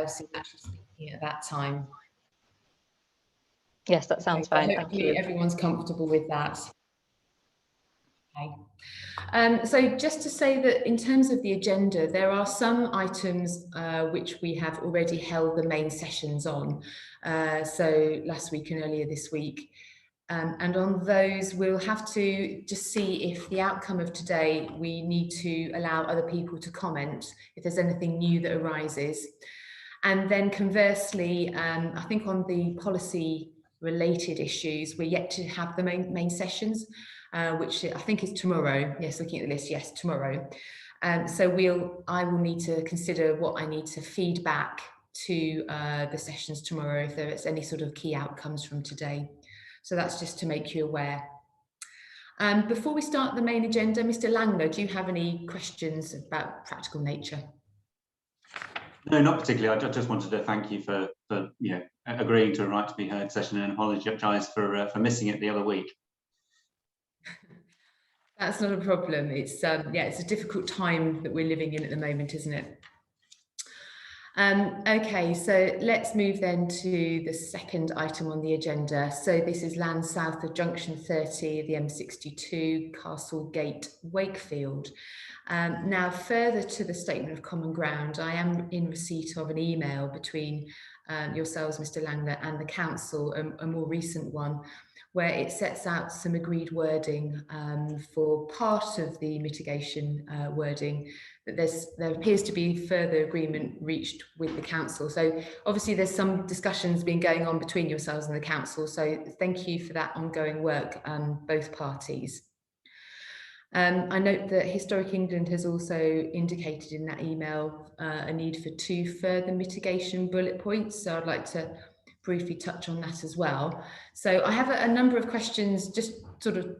else is actually speaking at that time. Yes, that sounds fine. Thank you. Everyone's comfortable with that. Okay. So just to say that in terms of the agenda, there are some items which we have already held the main sessions on. So last week and earlier this week. And on those, we'll have to just see if the outcome of today, we need to allow other people to comment if there's anything new that arises. And then conversely, I think on the policy related issues, we're yet to have the main sessions, which I think is tomorrow. Yes, looking at the list, yes, tomorrow. So I will need to consider what I need to feed back to the sessions tomorrow if there's any sort of key outcomes from today. So that's just to make you aware. Before we start the main agenda, Mr. Langner, do you have any questions about practical nature? No, not particularly. I just wanted to thank you for agreeing to a right to be heard session and apologise for missing it the other week. That's not a problem. It's it's a difficult time that we're living in at the moment, isn't it? Okay, so let's move then to the second item on the agenda. So this is land south of junction 30, the M62, Castle Gate, Wakefield. Now, further to the statement of common ground, I am in receipt of an email between yourselves, Mr. Langner, and the council, a more recent one, where it sets out some agreed wording for part of the mitigation wording, that there appears to be further agreement reached with the council. So obviously there's some discussions been going on between yourselves and the council, so thank you for that ongoing work, both parties. I note that Historic England has also indicated in that email a need for 2 further mitigation bullet points, so I'd like to briefly touch on that as well. So I have a number of questions, just sort of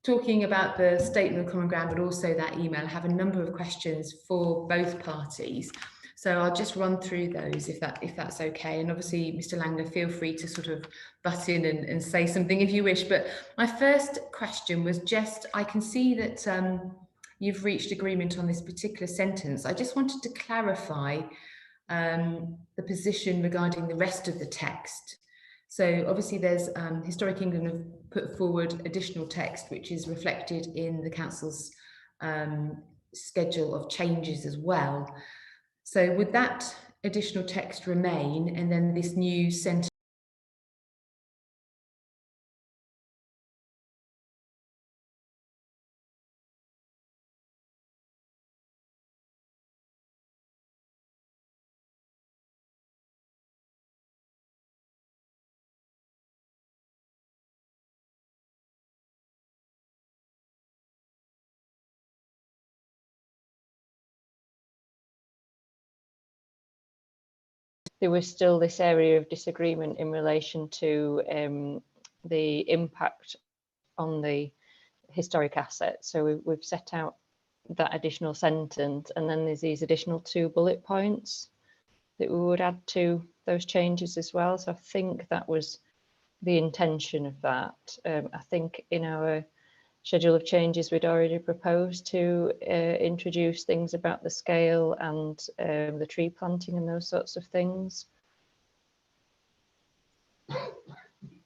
talking about the statement of common ground, but also that email. I have a number of questions for both parties. So I'll just run through those if that's okay. And obviously, Mr. Langner, feel free to sort of butt in and say something if you wish. But my first question was just, I can see that you've reached agreement on this particular sentence. I just wanted to clarify the position regarding the rest of the text. So obviously there's Historic England have put forward additional text which is reflected in the council's schedule of changes as well. So would that additional text remain, and then this new sentence there was still this area of disagreement in relation to the impact on the historic asset. So we've set out that additional sentence, and then there's these additional 2 bullet points that we would add to those changes as well. So I think that was the intention of that. I think in our schedule of changes, we'd already proposed to introduce things about the scale and the tree planting and those sorts of things.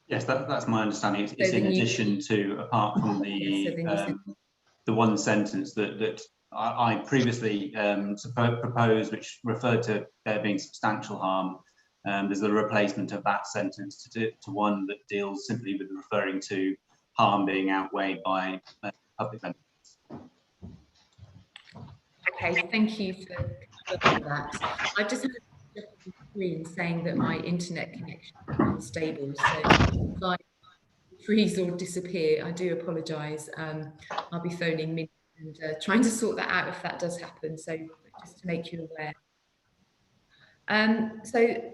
Yes, that's my understanding. It's in addition to, apart from the one sentence that I previously proposed, which referred to there being substantial harm. There's a replacement of that sentence to one that deals simply with referring to harm being outweighed by public benefits. Okay, thank you for that. I just had a screen saying that my internet connection is unstable, so if I freeze or disappear, I do apologise. I'll be phoning me and trying to sort that out if that does happen, so just to make you aware. So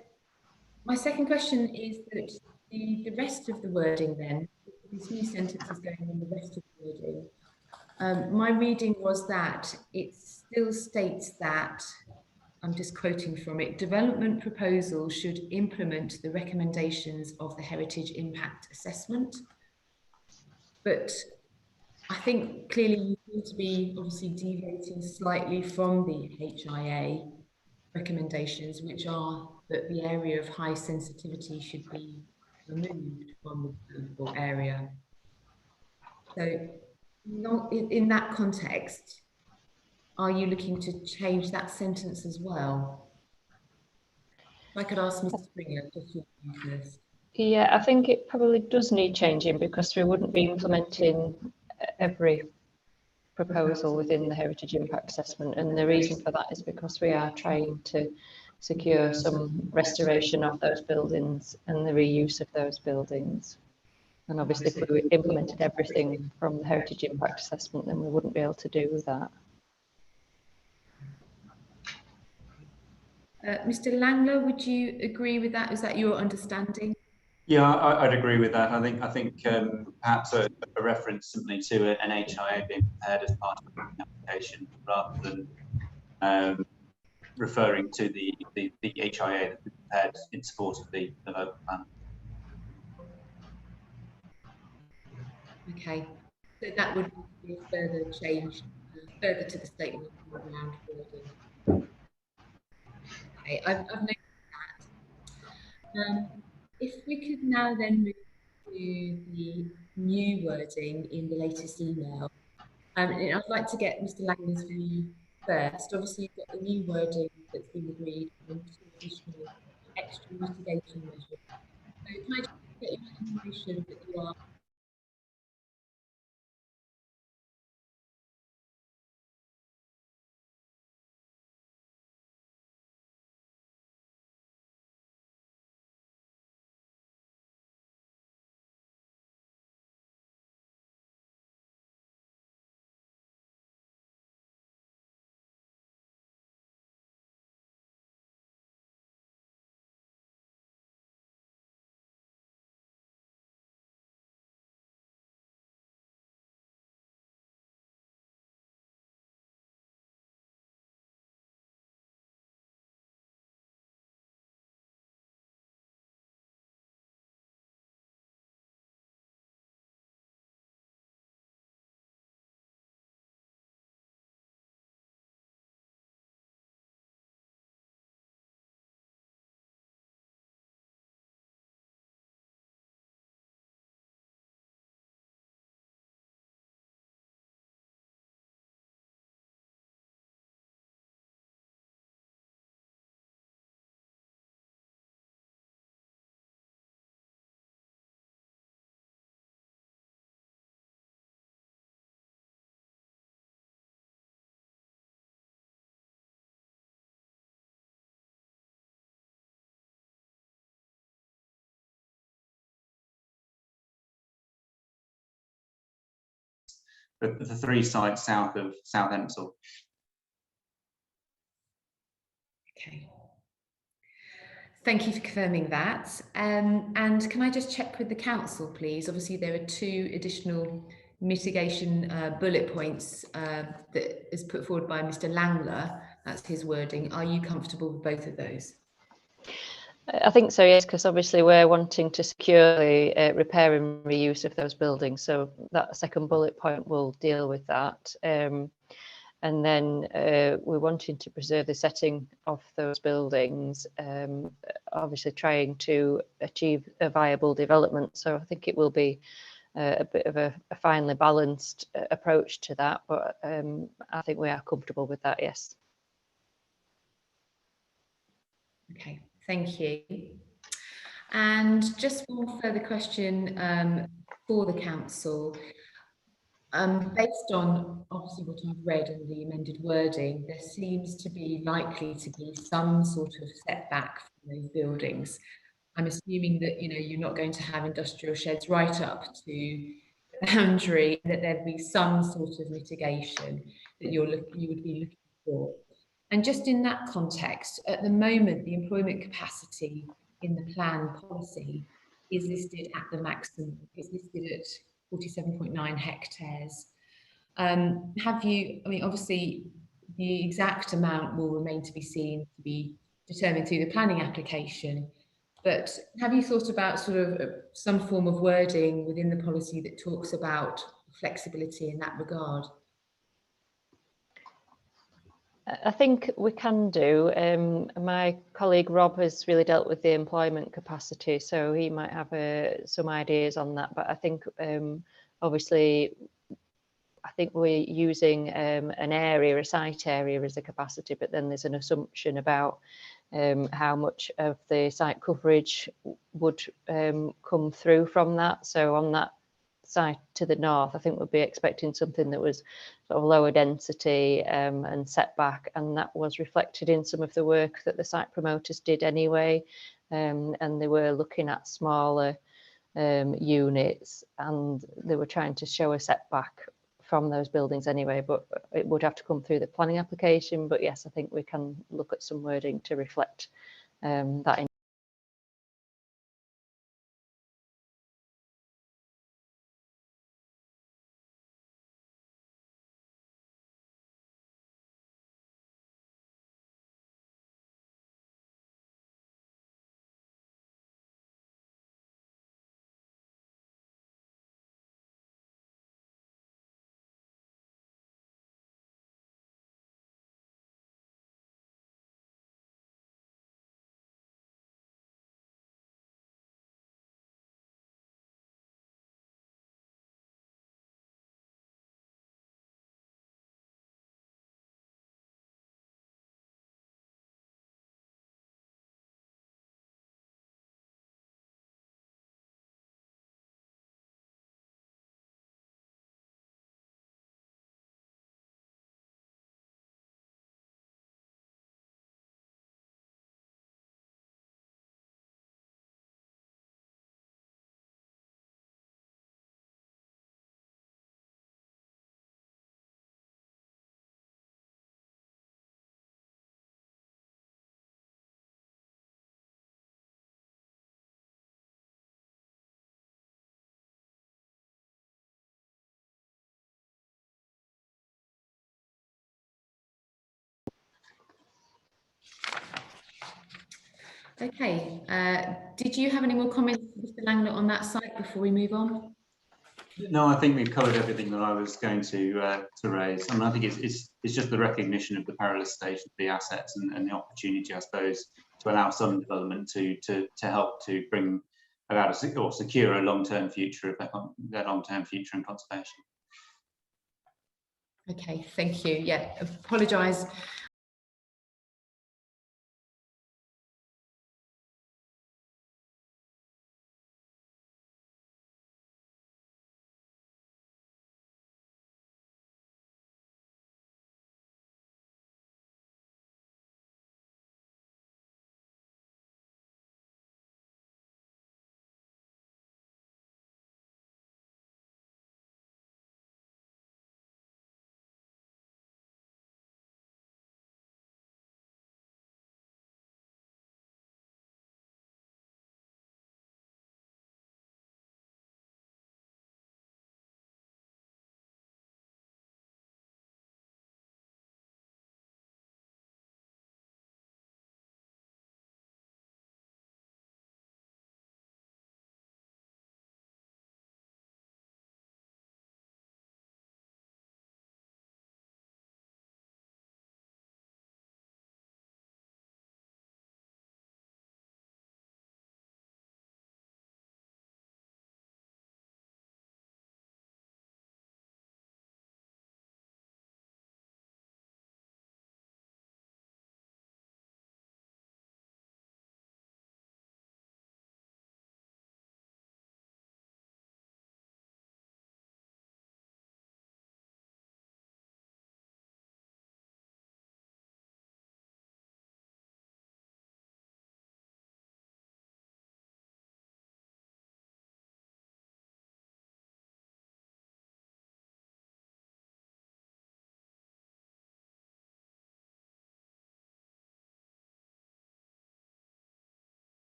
my second question is that the rest of the wording then, this new sentence is going on the rest of the wording. My reading was that it still states that, I'm just quoting from it, development proposals should implement the recommendations of the Heritage Impact Assessment. But I think clearly you seem to be obviously deviating slightly from the HIA. recommendations, which are that the area of high sensitivity should be removed from the buildable area. So in that context, are you looking to change that sentence as well? If I could ask Mr. Springer just to first. Yeah, I think it probably does need changing, because we wouldn't be implementing every proposal within the heritage impact assessment, and the reason for that is because we are trying to secure some restoration of those buildings and the reuse of those buildings. And obviously if we implemented everything from the heritage impact assessment, then we wouldn't be able to do that. Mr. Langler, would you agree with that? Is that your understanding? Yeah, I'd agree with that. I think perhaps a reference simply to an HIA being prepared as part of the application, rather than referring to the HIA that's been prepared in support of the local plan. Okay, so that would be a further change, further to the statement around wording. Okay, I've noted that. If we could now then move to the new wording in the latest email. And I'd like to get Mr. Langler's view first. Obviously, you've got the new wording that's been agreed and additional extra mitigation measures. So can I just get your confirmation that you are the 3 sites south of South Ensel. okay? Thank you for confirming that. And can I just check with the council, please? Obviously, there are 2 additional mitigation bullet points that is put forward by Mr. Langler. That's his wording. Are you comfortable with both of those? I think so, yes, because obviously we're wanting to secure the repair and reuse of those buildings. So that second bullet point will deal with that. And then we're wanting to preserve the setting of those buildings, obviously trying to achieve a viable development. So I think it will be a bit of a finely balanced approach to that, but I think we are comfortable with that, yes. Okay, thank you. And just one further question for the council. Based on obviously what I've read and the amended wording, there seems to be likely to be some sort of setback from those buildings. I'm assuming that you're not going to have industrial sheds right up to the boundary, that there'd be some sort of mitigation that you would be looking for. And just in that context, at the moment, the employment capacity in the plan policy is listed at the maximum. It's listed at 47.9 hectares. Have you, I mean, obviously the exact amount will remain to be seen, to be determined through the planning application, but have you thought about sort of some form of wording within the policy that talks about flexibility in that regard? I think we can do. My colleague Rob has really dealt with the employment capacity, so he might have some ideas on that. But I think obviously, I think we're using an area, a site area as a capacity, but then there's an assumption about how much of the site coverage would come through from that. So on that site to the north, I think we'll be expecting something that was sort of lower density and setback, and that was reflected in some of the work that the site promoters did anyway, and they were looking at smaller units, and they were trying to show a setback from those buildings anyway, but it would have to come through the planning application. But yes, I think we can look at some wording to reflect that. Okay, did you have any more comments, Mr. Langlet, on that site before we move on? No, I think we've covered everything that I was going to raise. I mean, I think it's just the recognition of the perilous state of the assets and the opportunity, I suppose, to allow some development to help to bring about or secure a long-term future of their long-term future and conservation. Okay, thank you. Yeah, apologise.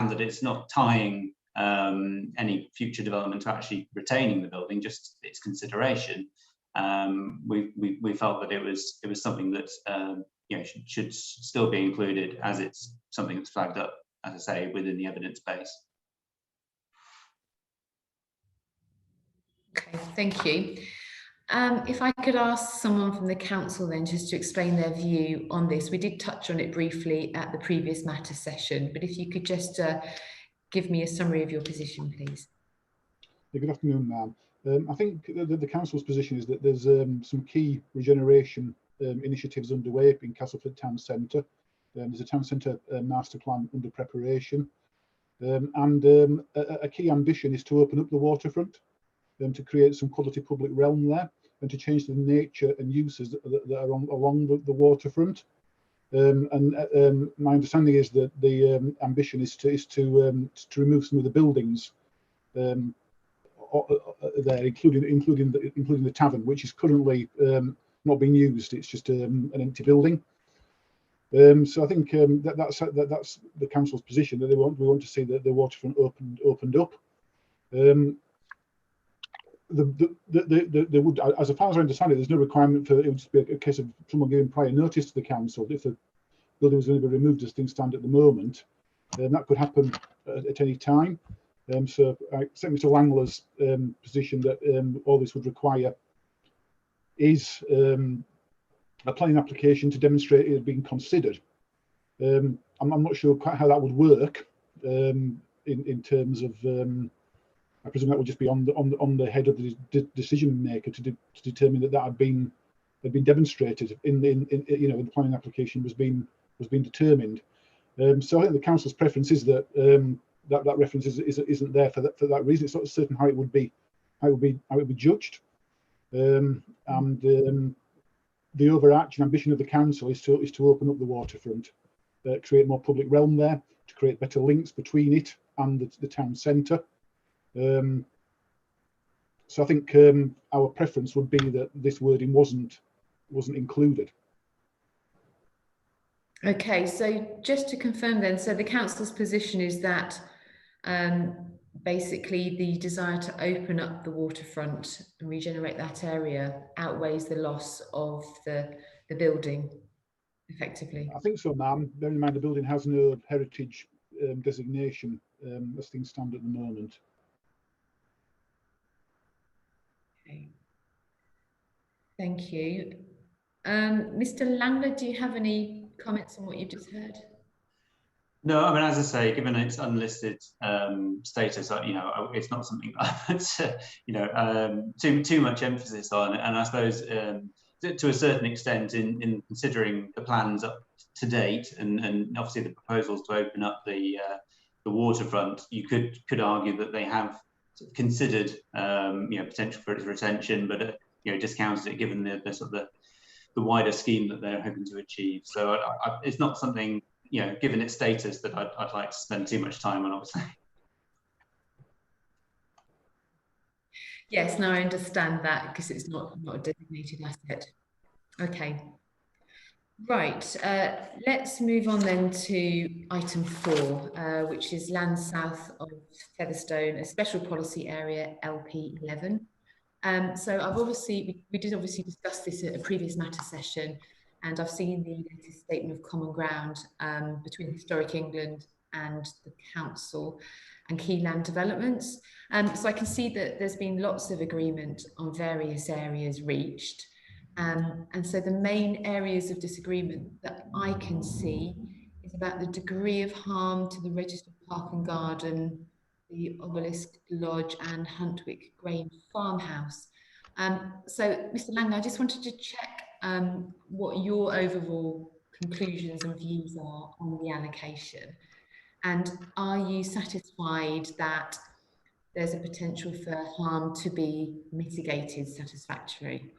And that it's not tying any future development to actually retaining the building, just its consideration. We felt that it was something that should still be included, as it's something that's flagged up, as I say, within the evidence base. Okay, thank you. If I could ask someone from the council then just to explain their view on this. We did touch on it briefly at the previous matter session, but if you could just give me a summary of your position, please. Yeah, good afternoon, ma'am. I think the council's position is that there's some key regeneration initiatives underway in Castleford Town Centre. There's a town centre master plan under preparation, and a key ambition is to open up the waterfront, to create some quality public realm there, and to change the nature and uses that are along the waterfront. My understanding is that the ambition is to remove some of the buildings there, including the tavern, which is currently not being used. It's just an empty building. So I think that's the council's position, that we want to see the waterfront opened up. There would, as far as I understand it, there's no requirement for it. Would just be a case of someone giving prior notice to the council if the building was going to be removed as things stand at the moment. That could happen at any time. So I accept Mr. Langler's position that all this would require is a planning application to demonstrate it has been considered. I'm not sure quite how that would work in terms of. I presume that would just be on the head of the decision maker to determine that had been demonstrated in the planning application was being determined. So I think the council's preference is that that reference isn't there for that reason. It's not certain how it would be judged, and the overarching ambition of the council is to open up the waterfront, create more public realm there, to create better links between it and the town centre. So I think our preference would be that this wording wasn't included. Okay, so just to confirm then, so the council's position is that basically the desire to open up the waterfront and regenerate that area outweighs the loss of the building, effectively? I think so, ma'am. Bear in mind the building has no heritage designation as things stand at the moment. Okay. Thank you. Mr. Langler, do you have any comments on what you've just heard? No, I mean, as I say, given its unlisted status, it's not something that I put, too much emphasis on. And I suppose to a certain extent, in considering the plans up to date, and obviously the proposals to open up the waterfront, you could argue that they have considered potential for its retention, but discounted it given the sort of the wider scheme that they're hoping to achieve. So it's not something, given its status, that I'd like to spend too much time on, obviously. Yes, no, I understand that because it's not a designated asset. Okay. Right, let's move on then to item 4, which is land south of Featherstone, a special policy area LP11. So we did obviously discuss this at a previous matter session, and I've seen the latest statement of common ground between Historic England and the council and key land developments. So I can see that there's been lots of agreement on various areas reached. And so the main areas of disagreement that I can see is about the degree of harm to the registered park and garden, the Obelisk Lodge and Huntwick Grange farmhouse. So Mr. Lang, I just wanted to check what your overall conclusions and views are on the allocation. And are you satisfied that there's a potential for harm to be mitigated satisfactorily?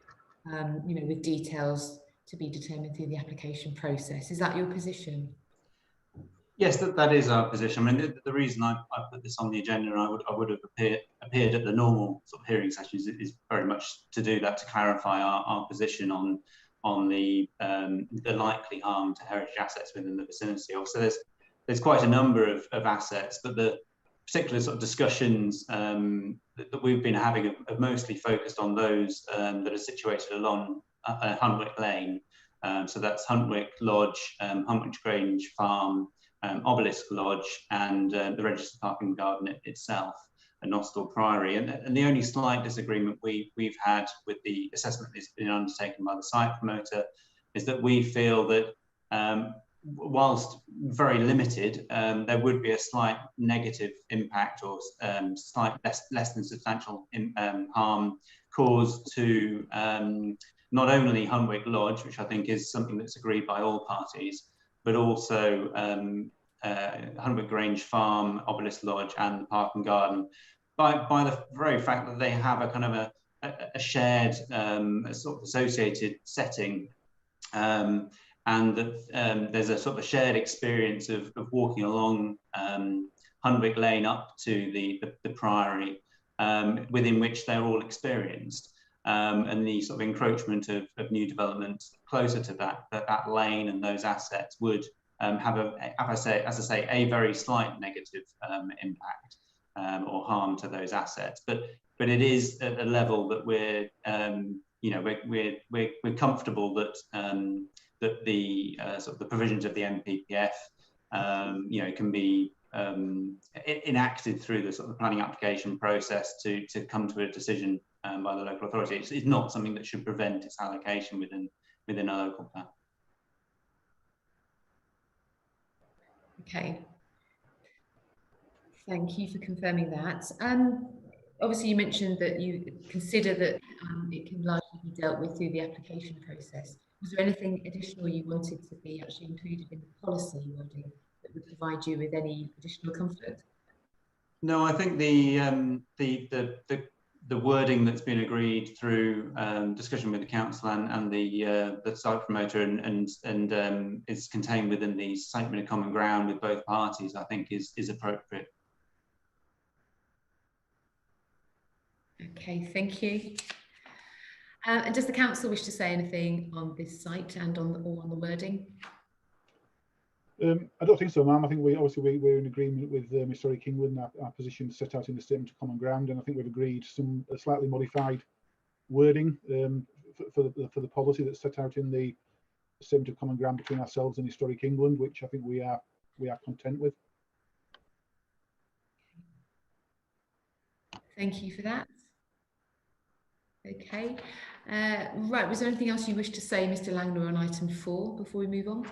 With details to be determined through the application process. Is that your position? Yes, that is our position. I mean, the reason I put this on the agenda, and I would have appeared at the normal sort of hearing sessions, is very much to do that, to clarify our position on the likely harm to heritage assets within the vicinity. Also, there's quite a number of assets, but the particular sort of discussions that we've been having have mostly focused on those that are situated along Huntwick Lane, So that's Huntwick Lodge, Huntwick Grange Farm, Obelisk Lodge, and the Registered Park and Garden itself, and Nostell Priory. And the only slight disagreement we've had with the assessment that's been undertaken by the site promoter is that we feel that whilst very limited, there would be a slight negative impact or slight less than substantial harm caused to not only Huntwick Lodge, which I think is something that's agreed by all parties, but also Huntwick Grange Farm, Obelisk Lodge, and the Park and Garden, by the very fact that they have a kind of a shared, a sort of associated setting, and that there's a sort of a shared experience of walking along Huntwick Lane up to the Priory, within which they're all experienced. And the sort of encroachment of new development closer to that lane and those assets would have as I say, a very slight negative impact or harm to those assets. But it is at a level that we're we're comfortable that that the sort of the provisions of the NPPF can be enacted through the sort of planning application process to come to a decision by the local authority. It's not something that should prevent its allocation within a local plan. Okay, thank you for confirming that. Obviously, you mentioned that you consider that it can largely be dealt with through the application process. Was there anything additional you wanted to be actually included in the policy wording that would provide you with any additional comfort? No, I think the wording that's been agreed through discussion with the council and the site promoter and is contained within the statement of common ground with both parties, I think is appropriate. Okay, thank you. And does the council wish to say anything on this site and on the wording? I don't think so, ma'am. I think we're in agreement with Mr. Kingwood and our position set out in the statement of common ground, and I think we've agreed some slightly modified wording for the policy that's set out in the statement of common ground between ourselves and Historic England, which I think we are content with. Thank you for that. Okay, right. Was there anything else you wish to say, Mr. Langler, on item 4 before we move on?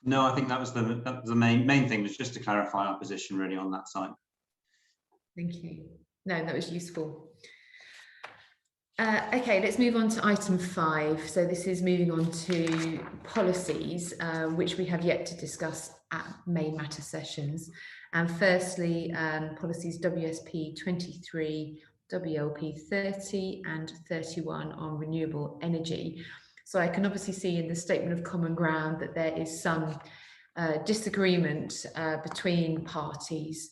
No, I think that was the main thing, was just to clarify our position really on that site. Thank you. No, that was useful. Okay, let's move on to item 5. So this is moving on to policies, which we have yet to discuss at main matter sessions. And firstly, policies WSP 23, WLP 30 and 31 on renewable energy. So I can obviously see in the statement of common ground that there is some disagreement between parties.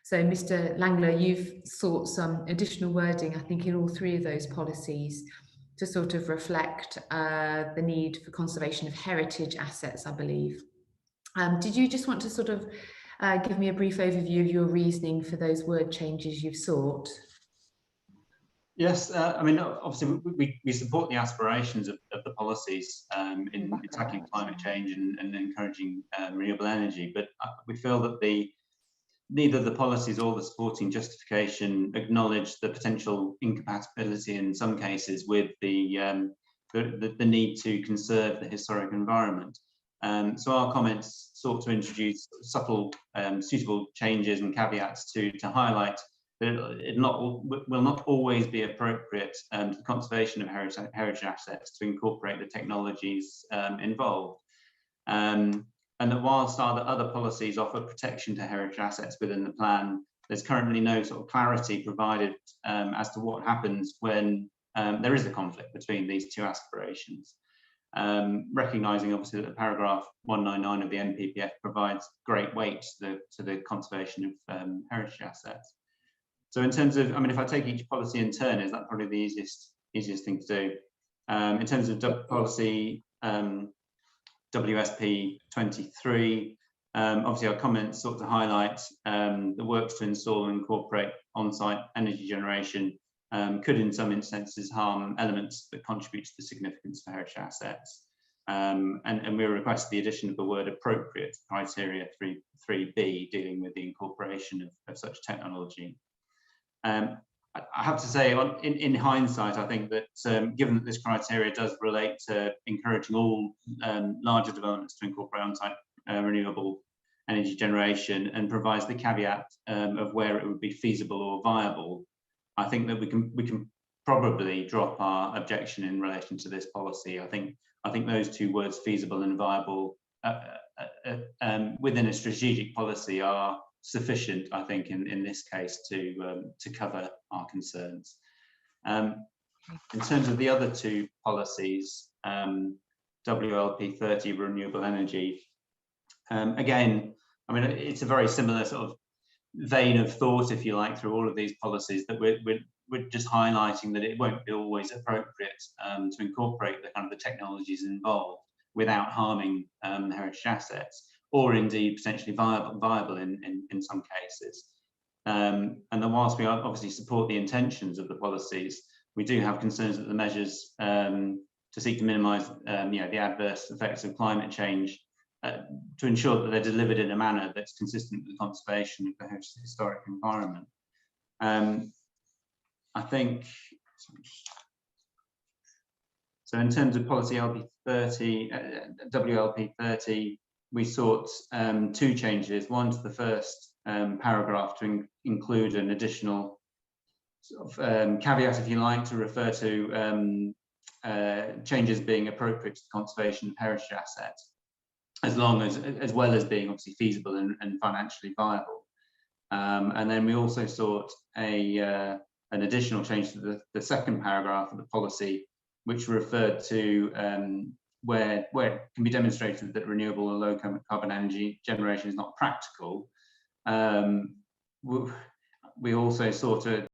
So Mr. Langler, you've sought some additional wording, I think, in all 3 of those policies to sort of reflect the need for conservation of heritage assets, I believe. Did you just want to sort of give me a brief overview of your reasoning for those word changes you've sought? Yes, I mean, obviously we support the aspirations of the policies in tackling climate change and encouraging renewable energy, but we feel that neither the policies or the supporting justification acknowledge the potential incompatibility in some cases with the need to conserve the historic environment. So our comments sought to introduce subtle, suitable changes and caveats to highlight that it will not always be appropriate to the conservation of heritage assets to incorporate the technologies involved. And that whilst other policies offer protection to heritage assets within the plan, there's currently no sort of clarity provided as to what happens when there is a conflict between these 2 aspirations. Recognising obviously that paragraph 199 of the NPPF provides great weight to the conservation of heritage assets. So in terms of, I mean, if I take each policy in turn, is that probably the easiest thing to do? In terms of policy WSP 23, obviously our comments sought to highlight the works to install and incorporate on-site energy generation could in some instances harm elements that contribute to the significance of heritage assets. And we request the addition of the word appropriate to criteria 3B, dealing with the incorporation of such technology. I have to say, in hindsight, I think that given that this criteria does relate to encouraging all larger developments to incorporate on-site renewable energy generation and provides the caveat of where it would be feasible or viable, I think that we can probably drop our objection in relation to this policy. I think those two words, feasible and viable, within a strategic policy are sufficient, I think, in this case to cover our concerns. In terms of the other two policies, WLP 30, renewable energy, again, I mean, it's a very similar sort of vein of thought, if you like, through all of these policies, that we're just highlighting that it won't be always appropriate to incorporate the kind of the technologies involved without harming heritage assets, or indeed potentially viable in some cases. And then whilst we obviously support the intentions of the policies, we do have concerns that the measures to seek to minimise the adverse effects of climate change, to ensure that they're delivered in a manner that's consistent with the conservation of the historic environment. I think, so in terms of policy WLP 30, we sought two changes. One to the first paragraph to include an additional sort of caveat, if you like, to refer to changes being appropriate to the conservation of heritage assets, as well as being obviously feasible and financially viable. And then we also sought an additional change to the second paragraph of the policy, which referred to where it can be demonstrated that renewable and low carbon energy generation is not practical. We also sought a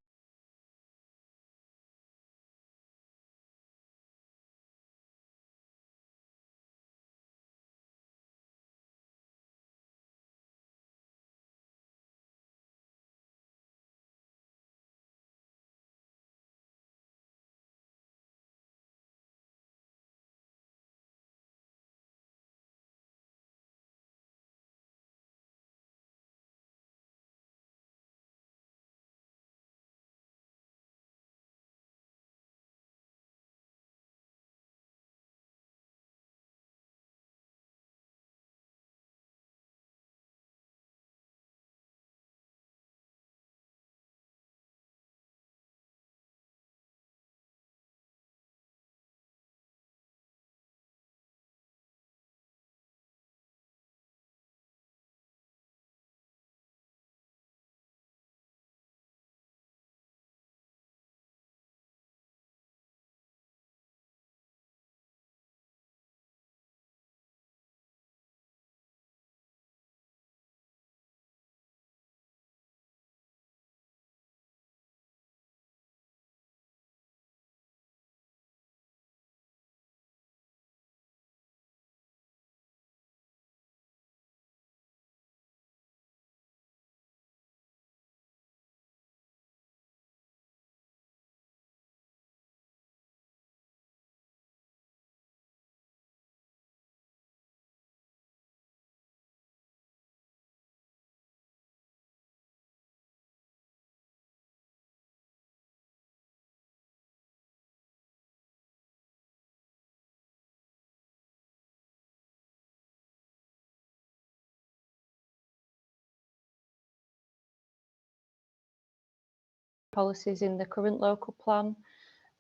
policies in the current local plan.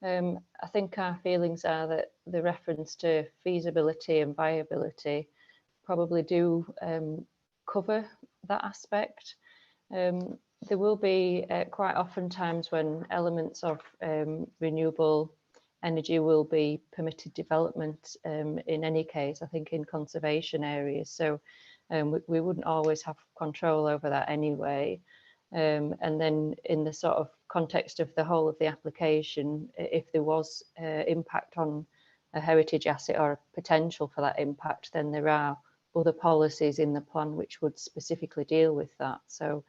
I think our feelings are that the reference to feasibility and viability probably do cover that aspect. There will be quite often times when elements of renewable energy will be permitted development in any case, I think in conservation areas. So we wouldn't always have control over that anyway. And then in the sort of context of the whole of the application, if there was impact on a heritage asset or a potential for that impact, then there are other policies in the plan which would specifically deal with that. So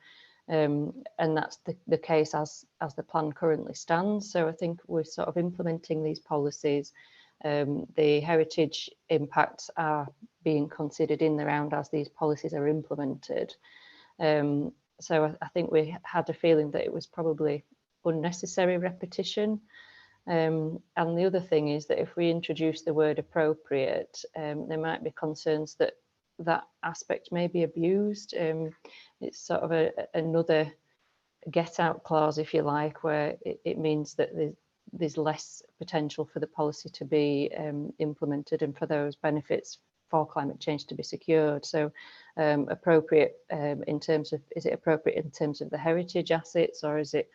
and that's the case as the plan currently stands. So I think we're sort of implementing these policies. The heritage impacts are being considered in the round as these policies are implemented. So I think we had a feeling that it was probably unnecessary repetition. And the other thing is that if we introduce the word appropriate, there might be concerns that that aspect may be abused. It's sort of another get out clause, if you like, where it means that there's less potential for the policy to be implemented and for those benefits for climate change to be secured. So appropriate in terms of, is it appropriate in terms of the heritage assets, or is it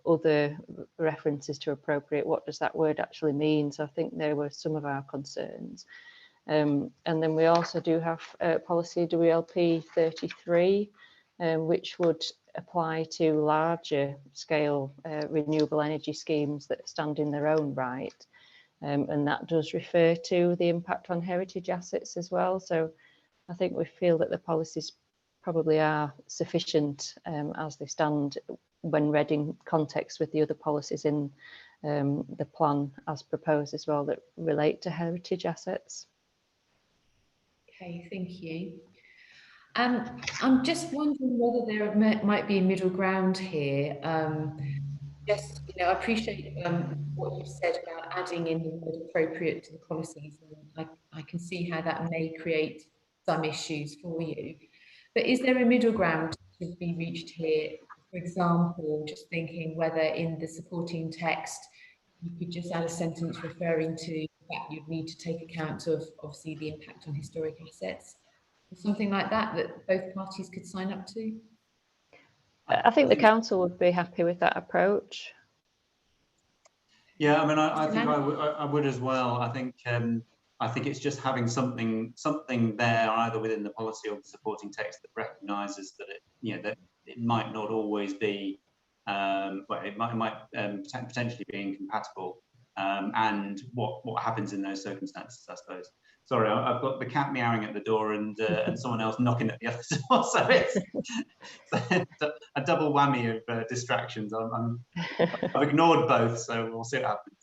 other references to appropriate? What does that word actually mean? So I think there were some of our concerns. And then we also do have policy WLP 33, which would apply to larger scale renewable energy schemes that stand in their own right. And that does refer to the impact on heritage assets as well. So I think we feel that the policies probably are sufficient as they stand when read in context with the other policies in the plan as proposed as well that relate to heritage assets. Okay, thank you. I'm just wondering whether there might be a middle ground here. Just, I appreciate what you've said about adding in the word appropriate to the policies. I can see how that may create some issues for you. But is there a middle ground to be reached here? For example, just thinking whether in the supporting text you could just add a sentence referring to that you'd need to take account of obviously the impact on historic assets, or something like that both parties could sign up to? I think the council would be happy with that approach. Yeah, I mean, I think I would as well. I think it's just having something there either within the policy or the supporting text that recognises that that it might not always be, well, it might potentially be incompatible, and what happens in those circumstances, I suppose. Sorry, I've got the cat meowing at the door and someone else knocking at the other door, so it's a double whammy of distractions. I've ignored both, so we'll see what happens.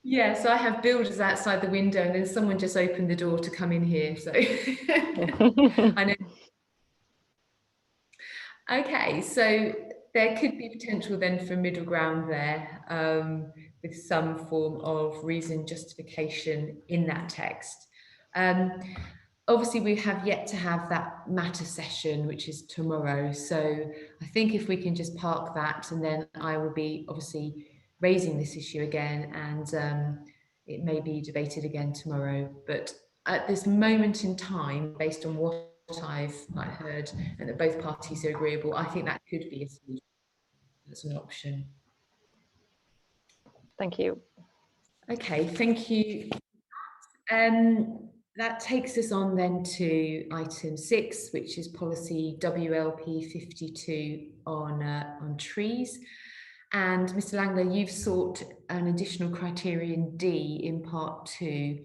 Yeah, so I have builders outside the window, and then someone just opened the door to come in here. So I know. Okay, so there could be potential then for middle ground there, with some form of reason justification in that text. Obviously, we have yet to have that matter session, which is tomorrow. So I think if we can just park that, and then I will be obviously raising this issue again, and it may be debated again tomorrow. But at this moment in time, based on what I've heard and that both parties are agreeable, I think that could be a solution. That's an option. Thank you. Okay, thank you. That takes us on then to item 6, which is policy WLP 52 on trees. And Mr. Langler, you've sought an additional criterion D in part 2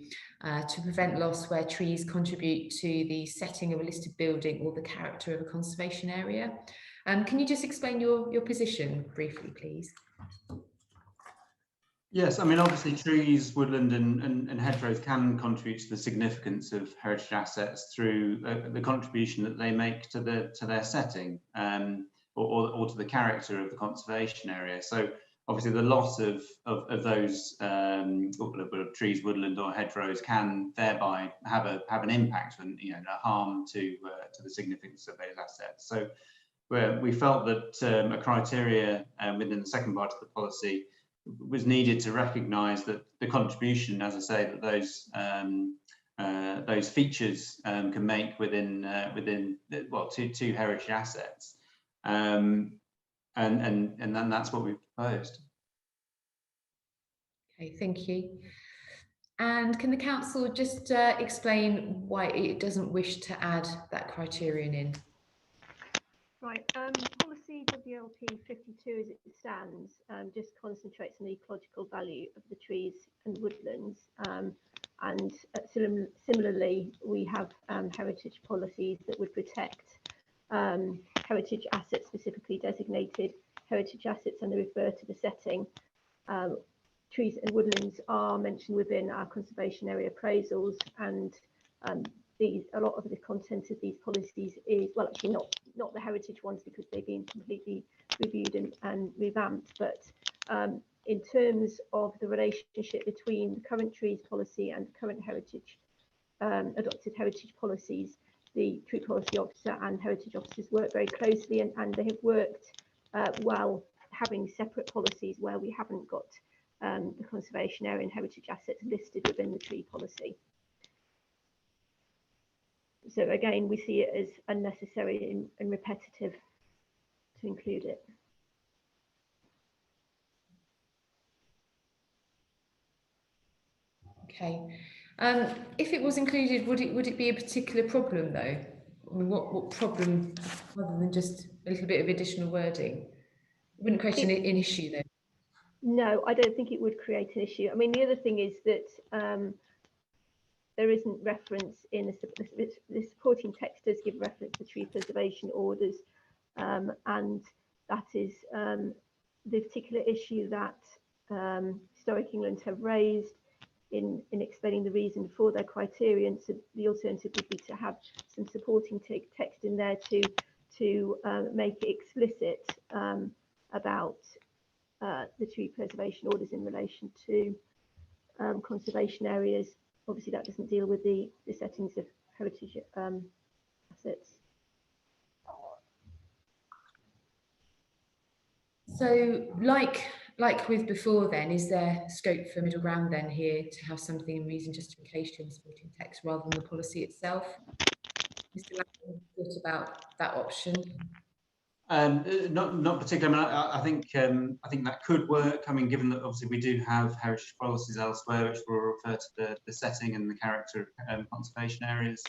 to prevent loss where trees contribute to the setting of a listed building or the character of a conservation area. Can you just explain your position briefly, please? Yes, I mean, obviously trees, woodland and hedgerows can contribute to the significance of heritage assets through the contribution that they make to their setting or to the character of the conservation area. So obviously the loss of those trees, woodland or hedgerows can thereby have an impact and a harm to the significance of those assets. So we felt that a criteria within the second part of the policy was needed to recognise that the contribution, as I say, that those features can make within two heritage assets, and then that's what we proposed. Okay, thank you. And can the council just explain why it doesn't wish to add that criterion in? Right, policy WLP 52 as it stands just concentrates on the ecological value of the trees and woodlands, and similarly we have heritage policies that would protect heritage assets, specifically designated heritage assets, and they refer to the setting. Trees and woodlands are mentioned within our conservation area appraisals, and a lot of the content of these policies is, well, actually not the heritage ones because they've been completely reviewed and revamped, but in terms of the relationship between the current trees policy and current heritage adopted heritage policies, the tree policy officer and heritage officers work very closely, and they have worked well, having separate policies where we haven't got the conservation area and heritage assets listed within the tree policy. So again, we see it as unnecessary and repetitive to include it. Okay. If it was included, would it be a particular problem though? I mean, what problem, other than just a little bit of additional wording? I wouldn't question an issue though. No, I don't think it would create an issue. I mean, the other thing is that there isn't reference in the supporting text does give reference to tree preservation orders, and that is the particular issue that Historic England have raised in explaining the reason for their criterion. So the alternative would be to have some supporting text in there to make it explicit about the tree preservation orders in relation to conservation areas. Obviously, that doesn't deal with the settings of heritage assets. So, like with before, then is there scope for middle ground then here to have something in reason justification supporting text rather than the policy itself? Mr. Lang, thought about that option? Not particularly. I mean, I think that could work. I mean, given that obviously we do have heritage policies elsewhere, which will refer to the setting and the character of conservation areas.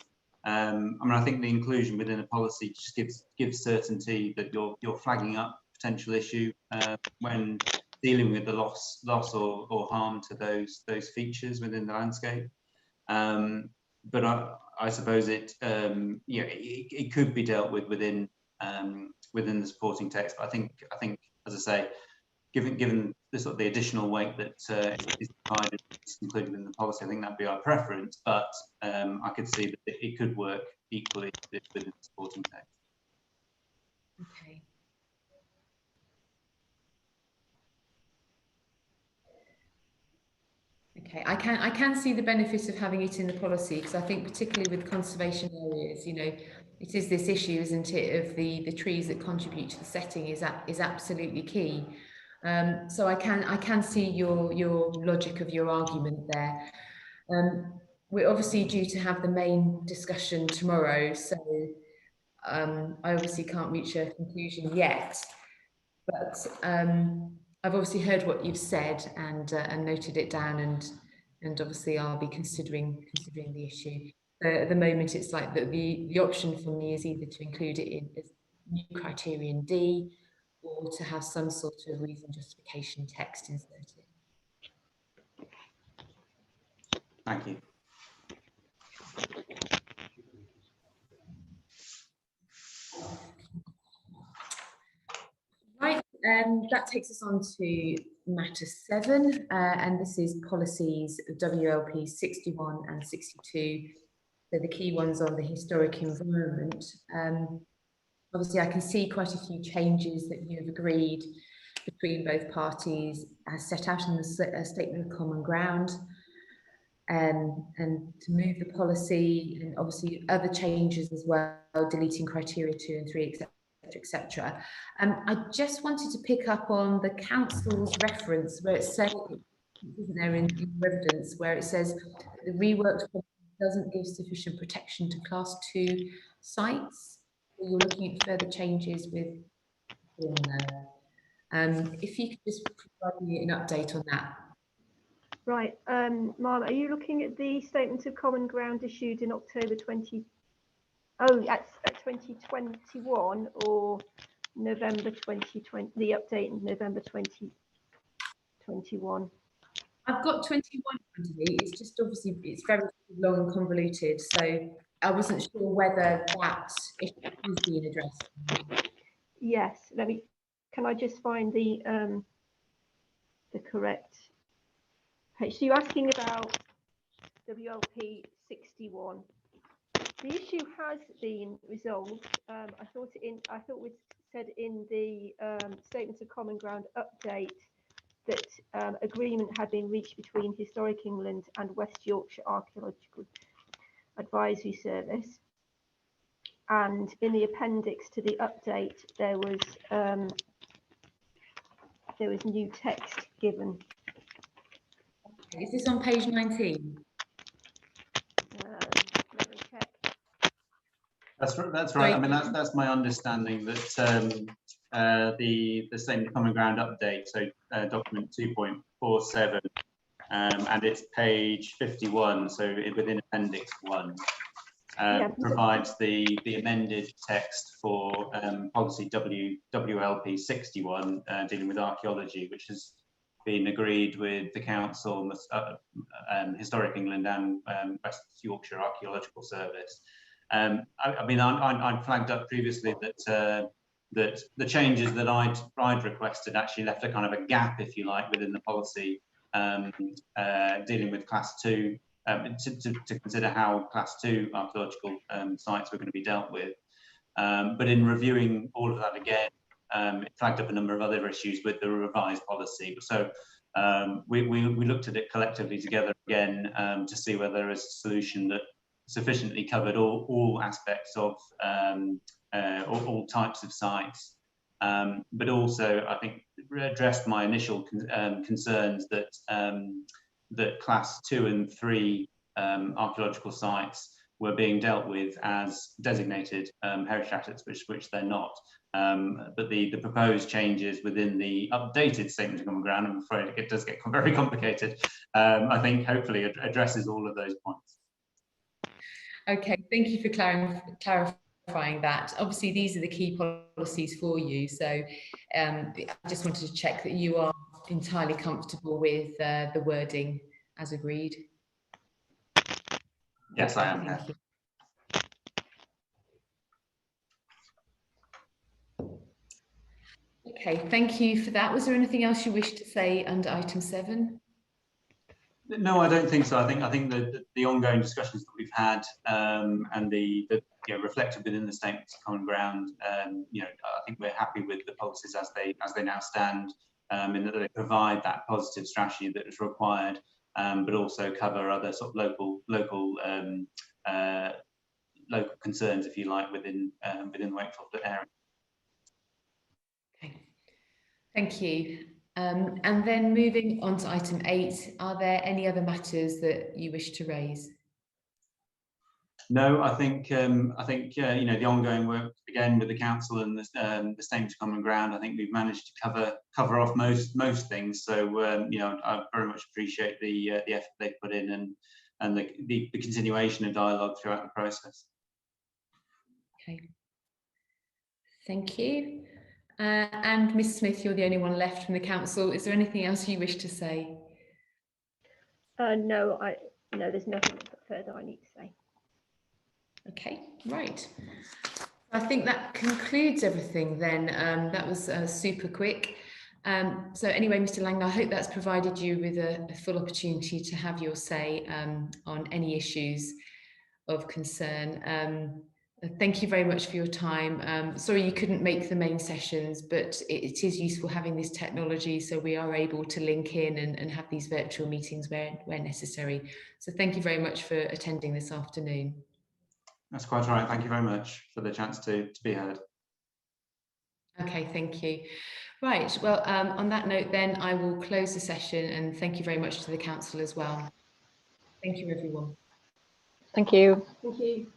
I mean, I think the inclusion within a policy just gives certainty that you're flagging up potential issue when dealing with the loss or harm to those features within the landscape. But I suppose it could be dealt with within the supporting text. But I think, as I say, given the sort of the additional weight that is provided, included in the policy, I think that'd be our preference. But I could see that it could work equally within the supporting text. Okay. Okay, I can see the benefit of having it in the policy, because I think particularly with conservation areas, you know, it is this issue, isn't it, of the trees that contribute to the setting is absolutely key. So I can see your logic of your argument there. We're obviously due to have the main discussion tomorrow, so I obviously can't reach a conclusion yet, but I've obviously heard what you've said and noted it down, and obviously I'll be considering the issue. At the moment, it's like that the option for me is either to include it in as new criterion D, or to have some sort of reason justification text inserted. Thank you. Right, that takes us on to matter 7, and this is policies WLP 61 and 62. So the key ones on the historic environment. Obviously, I can see quite a few changes that you have agreed between both parties as set out in the statement of common ground, and to move the policy, and obviously other changes as well, deleting criteria 2 and 3, etc. etc. I just wanted to pick up on the council's reference where it says, isn't there in evidence, where it says the reworked policy doesn't give sufficient protection to class 2 sites. You're looking at further changes with if you could just provide me an update on that. Right, Marla, are you looking at the statement of common ground issued in October 2021 or November 2020, the update in November 2021? I've got 21 under me. It's just obviously it's very long and convoluted, so I wasn't sure whether that issue is being addressed. Yes, can I just find the correct page? So you're asking about WLP 61. The issue has been resolved. I thought we said in the Statements of Common Ground update that agreement had been reached between Historic England and West Yorkshire Archaeological Advisory Service. And in the appendix to the update, there was new text given. Is this on page 19? Let me check. That's right. I mean, that's my understanding that the Statement of Common Ground update, so document 2.47, and it's page 51, so within Appendix 1, provides the amended text for policy WLP 61 dealing with archaeology, which has been agreed with the council, Historic England, and West Yorkshire Archaeological Service. I mean, I flagged up previously that that the changes that I'd requested actually left a kind of a gap, if you like, within the policy dealing with Class 2, to consider how Class 2 archaeological sites were going to be dealt with. But in reviewing all of that again, it flagged up a number of other issues with the revised policy. So we looked at it collectively together again to see whether there is a solution that sufficiently covered all aspects of all types of sites, but also I think addressed my initial concerns that that Class 2 and 3 archaeological sites were being dealt with as designated heritage assets, which they're not. But the proposed changes within the updated Statement of Common Ground, I'm afraid it does get very complicated, I think hopefully addresses all of those points. Okay, thank you for clarifying that. Obviously, these are the key policies for you. So I just wanted to check that you are entirely comfortable with the wording as agreed. Yes, I am. Thank you. Okay, thank you for that. Was there anything else you wish to say under item 7? No, I don't think so. I think the ongoing discussions that we've had and the reflected within the Statements of Common Ground, I think we're happy with the policies as they now stand, in that they provide that positive strategy that is required, but also cover other sort of local concerns, if you like, within the Wakefield area. Okay, thank you. And then moving on to item 8, are there any other matters that you wish to raise? No, I think the ongoing work again with the council and the Statement of Common Ground, I think we've managed to cover off most things. So I very much appreciate the effort they've put in and the continuation of dialogue throughout the process. Okay, thank you. And Ms. Smith, you're the only one left from the council. Is there anything else you wish to say? No, there's nothing further I need to say. Okay, right. I think that concludes everything then. That was super quick. So anyway, Mr. Lang, I hope that's provided you with a full opportunity to have your say on any issues of concern. Thank you very much for your time. Sorry you couldn't make the main sessions, but it is useful having this technology so we are able to link in and have these virtual meetings where necessary. So thank you very much for attending this afternoon. That's quite all right. Thank you very much for the chance to be heard. Okay, thank you. Right, well, on that note then, I will close the session and thank you very much to the council as well. Thank you, everyone. Thank you. Thank you.